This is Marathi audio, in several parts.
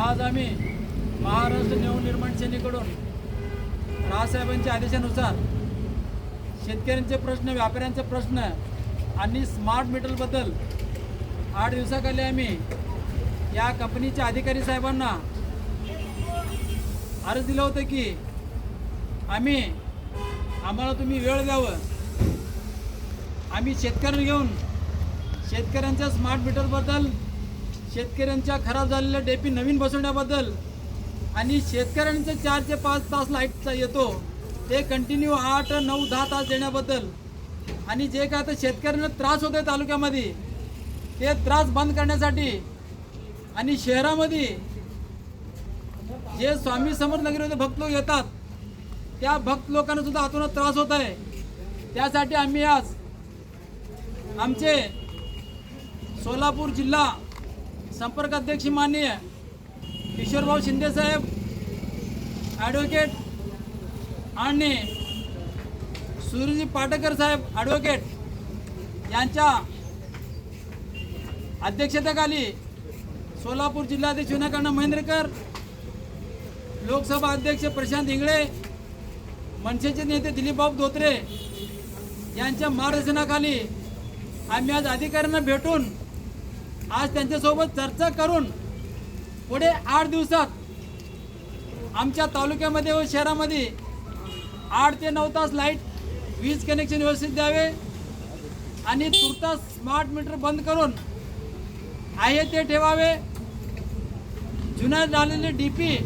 आज आम्ही महाराष्ट्र नवनिर्माण सेनेकडून रावसाहेबांच्या आदेशानुसार शेतकऱ्यांचे प्रश्न, व्यापाऱ्यांचे प्रश्न आणि स्मार्ट मीटरबद्दल 8 दिवसाखाली आम्ही या कंपनीच्या अधिकारी साहेबांना अर्ज दिलं होतं की आम्हाला तुम्ही वेळ द्यावं. आम्ही शेतकऱ्यांना घेऊन शेतकऱ्यांच्या स्मार्ट मीटरबद्दल, शेतकऱ्यांच्या खराब झालेल्या डेपी नवीन बसवण्याबद्दल आणि शेतकऱ्यांचे 4 ते 5 तास लाईटचा येतो ते कंटिन्यू 8, 9, 10 तास देण्याबद्दल आणि जे काय आता शेतकऱ्यांना त्रास होतो तालुक्यामध्ये ते त्रास बंद करण्यासाठी आणि शहरामध्ये जे स्वामी समर्थ नगरीमध्ये भक्त लोक येतात त्या भक्त लोकांना सुद्धा आतून त्रास होत आहे. त्यासाठी आम्ही आज आमचे सोलापूर जिल्हा संपर्क अध्यक्ष माननीय किशोरभाऊ शिंदे साहेब ॲडव्होकेट आणि सूर्यजी पाटकर साहेब ॲडव्होकेट यांच्या अध्यक्षतेखाली सोलापूर जिल्हाध्यक्ष विनायकांना महेंद्रकर, लोकसभा अध्यक्ष प्रशांत इंगळे, मनसेचे नेते दिलीपबाबू धोत्रे यांच्या मार्गदर्शनाखाली आम्ही आज अधिकाऱ्यांना भेटून आज त्यांच्यासोबत चर्चा करून पुढे 8 दिवसात आमच्या तालुक्यामध्ये व शहरामध्ये 8 ते 9 तास लाईट वीज कनेक्शन व्यवस्थित द्यावे आणि तुर्तास स्मार्ट मीटर बंद करून आहे ते ठेवावे. जुन्या झालेले डीपी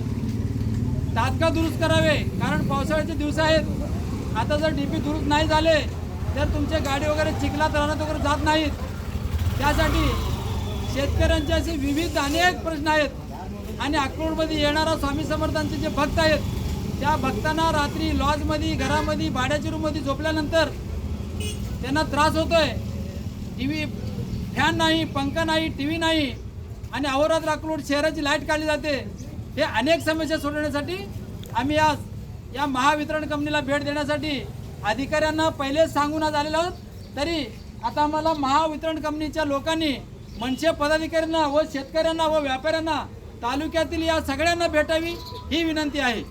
तात्काळ दुरुस्त करावे, कारण पावसाळ्याचे दिवस आहेत. आता जर डीपी दुरुस्त नाही झाले तर तुमच्या गाडी वगैरे चिखलात राहण्यात वगैरे जात नाहीत. त्यासाठी शेतकऱ्यांचे असे विविध अनेक प्रश्न आहेत आणि अक्रोडमध्ये येणारा स्वामी समर्थांचे जे भक्त आहेत त्या भक्तांना रात्री लॉजमध्ये, घरामध्ये, भाड्याच्या रूममध्ये झोपल्यानंतर त्यांना त्रास होतोय. टीव्ही, फॅन नाही, पंखा नाही, टीव्ही नाही आणि अहोरात्र अक्रोड शहराची लाईट काढली जाते. हे अनेक समस्या सोडवण्यासाठी आम्ही आज या महावितरण कंपनीला भेट देण्यासाठी अधिकाऱ्यांना पहिलेच सांगून आज आलेलो आहोत. तरी आता आम्हाला महावितरण कंपनीच्या लोकांनी मनसे पदाधिकाऱ्यांना व शेतकऱ्यांना व व्यापाऱ्यांना तालुक्यातील या सगळ्यांना भेटावी ही विनंती आहे.